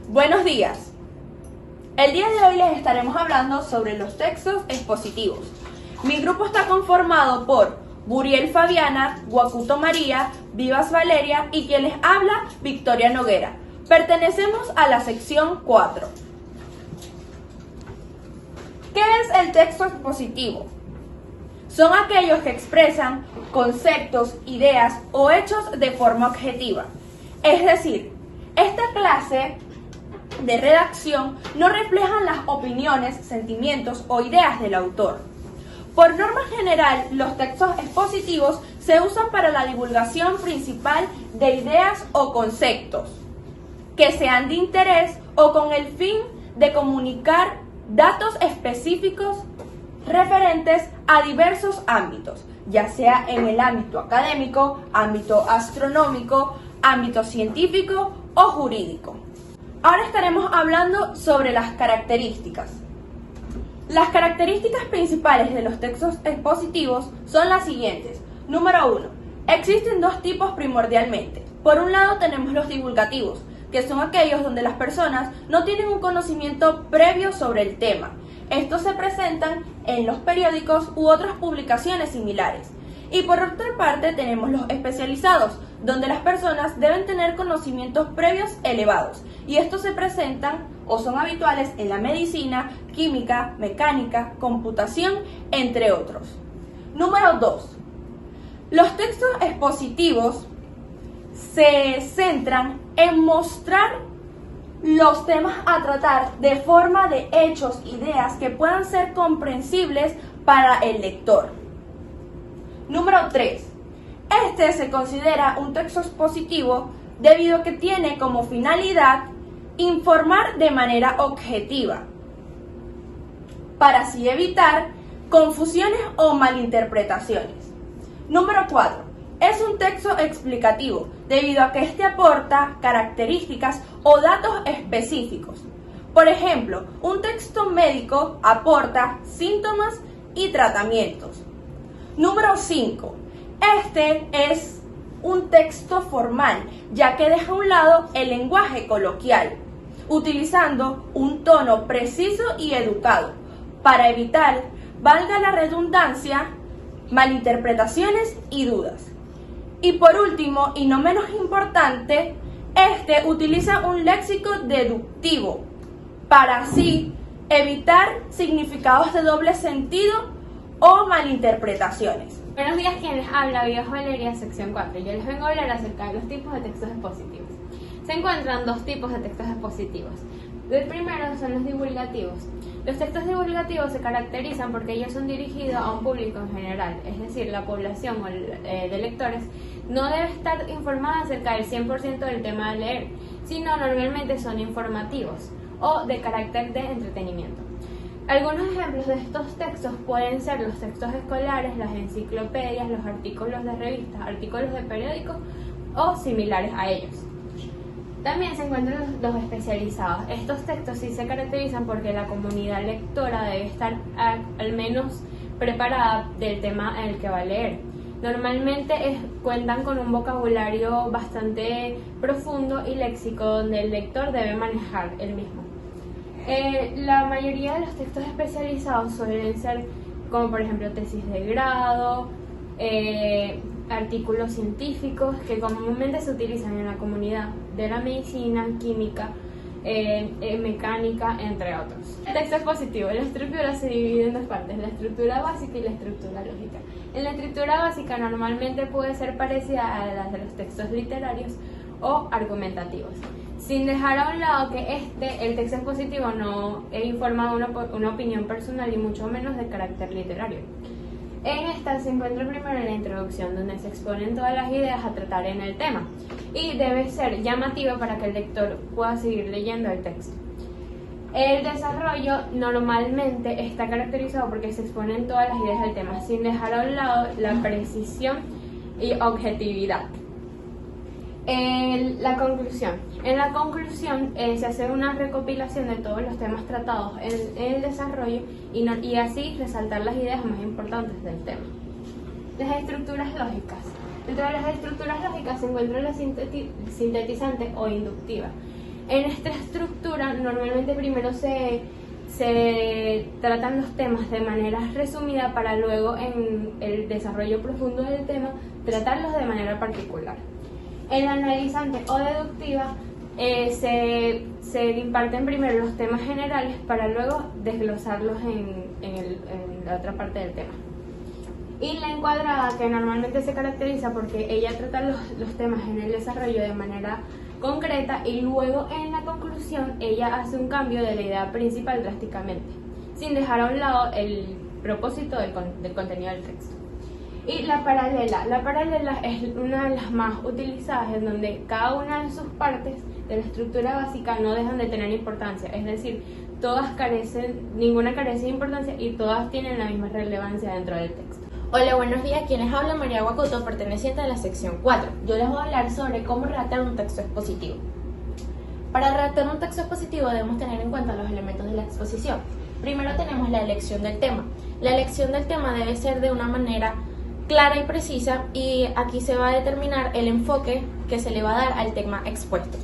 Buenos días. El día de hoy les estaremos hablando sobre los textos expositivos. Mi grupo está conformado por Buriel Fabiana, Guacuto María, Vivas Valeria y quien les habla, Victoria Noguera. Pertenecemos a la sección 4. ¿Qué es el texto expositivo? Son aquellos que expresan conceptos, ideas o hechos de forma objetiva. Es decir, esta clase de redacción no reflejan las opiniones, sentimientos o ideas del autor. Por norma general, los textos expositivos se usan para la divulgación principal de ideas o conceptos que sean de interés o con el fin de comunicar datos específicos referentes a diversos ámbitos, ya sea en el ámbito académico, ámbito astronómico, ámbito científico o jurídico. Ahora estaremos hablando sobre las características. Las características principales de los textos expositivos son las siguientes. Número 1. Existen dos tipos primordialmente. Por un lado tenemos los divulgativos, que son aquellos donde las personas no tienen un conocimiento previo sobre el tema. Estos se presentan en los periódicos u otras publicaciones similares. Y por otra parte tenemos los especializados, donde las personas deben tener conocimientos previos elevados. Y estos se presentan o son habituales en la medicina, química, mecánica, computación, entre otros. Número 2. Los textos expositivos se centran en mostrar los temas a tratar de forma de hechos, ideas que puedan ser comprensibles para el lector. Número 3. Este se considera un texto expositivo debido a que tiene como finalidad informar de manera objetiva, para así evitar confusiones o malinterpretaciones. Número 4. Es un texto explicativo, debido a que este aporta características o datos específicos. Por ejemplo, un texto médico aporta síntomas y tratamientos. Número 5. Este es un texto formal, ya que deja a un lado el lenguaje coloquial, utilizando un tono preciso y educado, para evitar, valga la redundancia, malinterpretaciones y dudas. Y por último, y no menos importante, este utiliza un léxico deductivo, para así evitar significados de doble sentido o malinterpretaciones. Buenos días, quien les habla, Vivas Valeria, sección 4. Yo les vengo a hablar acerca de los tipos de textos expositivos. Se encuentran dos tipos de textos expositivos. El primero son los divulgativos. Los textos divulgativos se caracterizan porque ellos son dirigidos a un público en general, es decir, la población de lectores no debe estar informada acerca del 100% del tema a leer, sino normalmente son informativos o de carácter de entretenimiento. Algunos ejemplos de estos textos pueden ser los textos escolares, las enciclopedias, los artículos de revistas, artículos de periódicos o similares a ellos. También se encuentran los especializados. Estos textos sí se caracterizan porque la comunidad lectora debe estar al menos preparada del tema en el que va a leer. Normalmente cuentan con un vocabulario bastante profundo y léxico donde el lector debe manejar el mismo. La mayoría de los textos especializados suelen ser como por ejemplo tesis de grado, artículos científicos que comúnmente se utilizan en la comunidad de la medicina, química, mecánica, entre otros. El texto expositivo. La estructura se divide en dos partes, la estructura básica y la estructura lógica. En la estructura básica normalmente puede ser parecida a la de los textos literarios o argumentativos, sin dejar a un lado que el texto expositivo no informa una opinión personal y mucho menos de carácter literario. En esta se encuentra primero la introducción, donde se exponen todas las ideas a tratar en el tema y debe ser llamativa para que el lector pueda seguir leyendo el texto. El desarrollo normalmente está caracterizado porque se exponen todas las ideas del tema, sin dejar a un lado la precisión y objetividad. La conclusión. En la conclusión se hace una recopilación de todos los temas tratados en el desarrollo y así resaltar las ideas más importantes del tema. Las estructuras lógicas. Dentro de las estructuras lógicas se encuentra la sintetizante o inductiva. En esta estructura normalmente primero se tratan los temas de manera resumida para luego en el desarrollo profundo del tema tratarlos de manera particular. En la analizante o deductiva se imparten primero los temas generales para luego desglosarlos en la otra parte del tema. Y la encuadrada, que normalmente se caracteriza porque ella trata los temas en el desarrollo de manera concreta y luego en la conclusión ella hace un cambio de la idea principal drásticamente, sin dejar a un lado el propósito del contenido del texto. Y la paralela es una de las más utilizadas, en donde cada una de sus partes de la estructura básica no dejan de tener importancia, es decir, ninguna carece de importancia y todas tienen la misma relevancia dentro del texto. Hola, buenos días. Quien les habla, María Guacuto, perteneciente a la sección 4. Yo les voy a hablar sobre cómo redactar un texto expositivo. Para redactar un texto expositivo debemos tener en cuenta los elementos de la exposición. Primero tenemos la elección del tema. La elección del tema debe ser de una manera clara y precisa, y aquí se va a determinar el enfoque que se le va a dar al tema expuesto.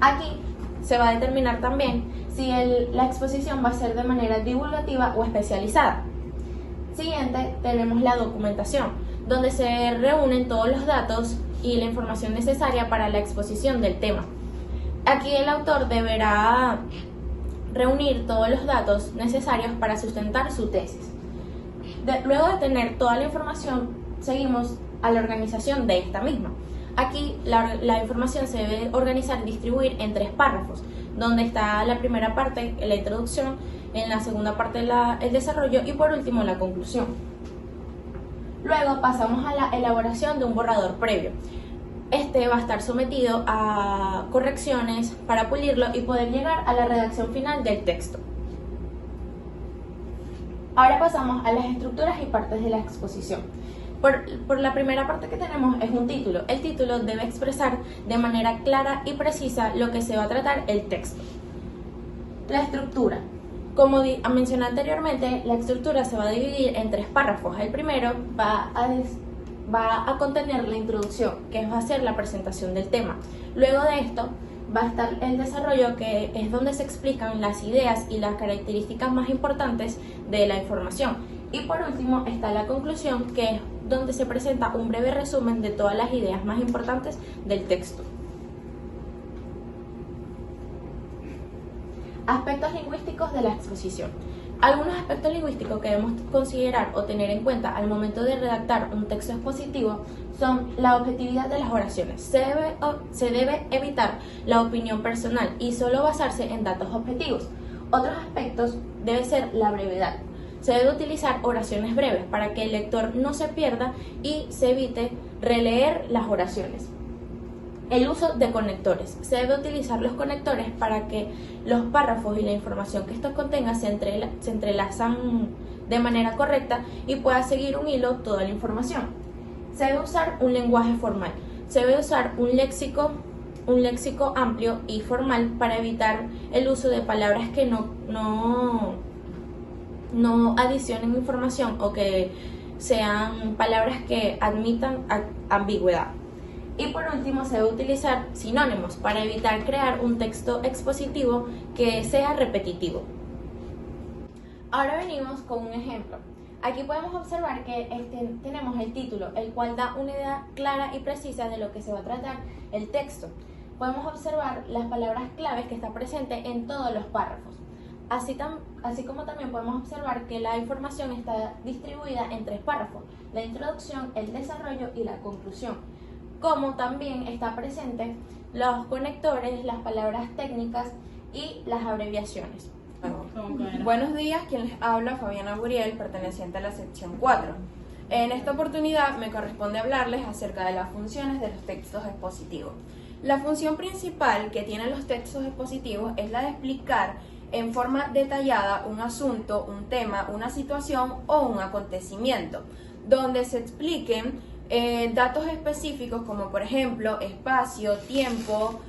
Aquí se va a determinar también si la exposición va a ser de manera divulgativa o especializada. Siguiente, tenemos la documentación, donde se reúnen todos los datos y la información necesaria para la exposición del tema. Aquí el autor deberá reunir todos los datos necesarios para sustentar su tesis. Luego de tener toda la información, seguimos a la organización de esta misma. Aquí la información se debe organizar y distribuir en 3 párrafos, donde está la primera parte, la introducción, en la segunda parte el desarrollo y por último la conclusión. Luego pasamos a la elaboración de un borrador previo. Este va a estar sometido a correcciones para pulirlo y poder llegar a la redacción final del texto. Ahora pasamos a las estructuras y partes de la exposición. Por la primera parte que tenemos es un título. El título debe expresar de manera clara y precisa lo que se va a tratar el texto. La estructura. Como mencioné anteriormente, la estructura se va a dividir en 3 párrafos. El primero va a contener la introducción, que va a ser la presentación del tema. Luego de esto va a estar el desarrollo, que es donde se explican las ideas y las características más importantes de la información. Y por último está la conclusión, que es donde se presenta un breve resumen de todas las ideas más importantes del texto. Aspectos lingüísticos de la exposición. Algunos aspectos lingüísticos que debemos considerar o tener en cuenta al momento de redactar un texto expositivo son la objetividad de las oraciones. Se debe evitar la opinión personal y solo basarse en datos objetivos. Otros aspectos debe ser la brevedad. Se debe utilizar oraciones breves para que el lector no se pierda y se evite releer las oraciones. El uso de conectores. Se debe utilizar los conectores para que los párrafos y la información que estos contengan se entrelazan de manera correcta y pueda seguir un hilo toda la información. Se debe usar un lenguaje formal. Se debe usar un léxico amplio y formal para evitar el uso de palabras que no adicionen información o que sean palabras que admitan ambigüedad. Y por último, se debe utilizar sinónimos para evitar crear un texto expositivo que sea repetitivo. Ahora venimos con un ejemplo. Aquí podemos observar que tenemos el título, el cual da una idea clara y precisa de lo que se va a tratar el texto. Podemos observar las palabras claves que están presentes en todos los párrafos. Así como también podemos observar que la información está distribuida en 3 párrafos: la introducción, el desarrollo y la conclusión. Como también está presente los conectores, las palabras técnicas y las abreviaciones. Buenos días, quien les habla, Fabiana Buriel, perteneciente a la sección 4. En esta oportunidad me corresponde hablarles acerca de las funciones de los textos expositivos. La función principal que tienen los textos expositivos es la de explicar en forma detallada un asunto, un tema, una situación o un acontecimiento, donde se expliquen datos específicos como por ejemplo espacio, tiempo,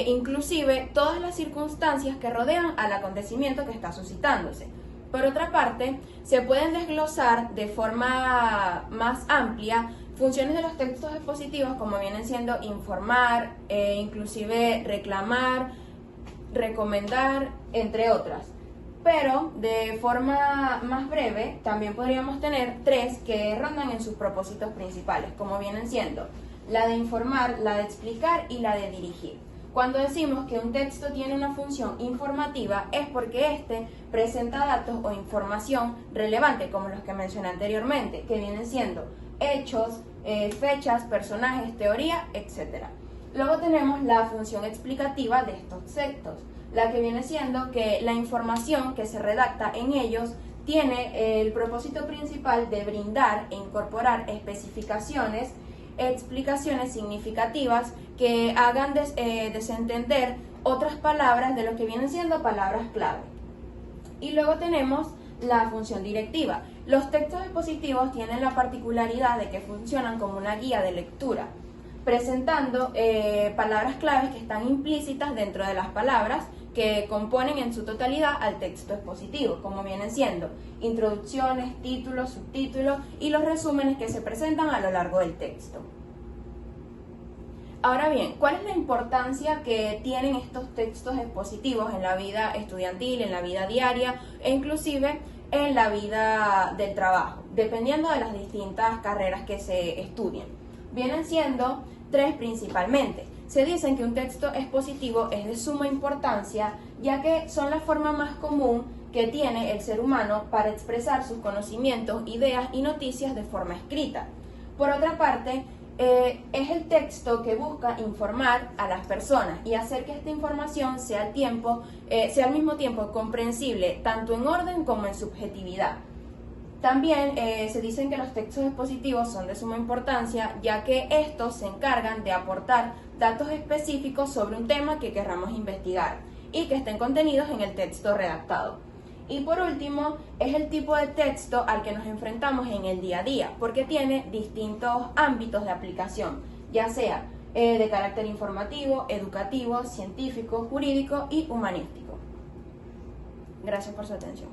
inclusive todas las circunstancias que rodean al acontecimiento que está suscitándose. Por otra parte, se pueden desglosar de forma más amplia funciones de los textos expositivos como vienen siendo informar, inclusive reclamar, recomendar, entre otras. Pero de forma más breve, también podríamos tener 3 que rondan en sus propósitos principales, como vienen siendo la de informar, la de explicar y la de dirigir. Cuando decimos que un texto tiene una función informativa es porque éste presenta datos o información relevante, como los que mencioné anteriormente, que vienen siendo hechos, fechas, personajes, teoría, etc. Luego tenemos la función explicativa de estos textos, la que viene siendo que la información que se redacta en ellos tiene el propósito principal de brindar e incorporar especificaciones, explicaciones significativas que hagan desentender otras palabras de lo que vienen siendo palabras clave. Y luego tenemos la función directiva. Los textos expositivos tienen la particularidad de que funcionan como una guía de lectura, presentando palabras claves que están implícitas dentro de las palabras que componen en su totalidad al texto expositivo, como vienen siendo introducciones, títulos, subtítulos y los resúmenes que se presentan a lo largo del texto. Ahora bien, ¿cuál es la importancia que tienen estos textos expositivos en la vida estudiantil, en la vida diaria e inclusive en la vida del trabajo, dependiendo de las distintas carreras que se estudien? Vienen siendo 3 principalmente. Se dicen que un texto expositivo es de suma importancia, ya que son la forma más común que tiene el ser humano para expresar sus conocimientos, ideas y noticias de forma escrita. Por otra parte, es el texto que busca informar a las personas y hacer que esta información sea al mismo tiempo comprensible, tanto en orden como en subjetividad. También se dicen que los textos expositivos son de suma importancia, ya que estos se encargan de aportar datos específicos sobre un tema que querramos investigar y que estén contenidos en el texto redactado. Y por último, es el tipo de texto al que nos enfrentamos en el día a día, porque tiene distintos ámbitos de aplicación, ya sea de carácter informativo, educativo, científico, jurídico y humanístico. Gracias por su atención.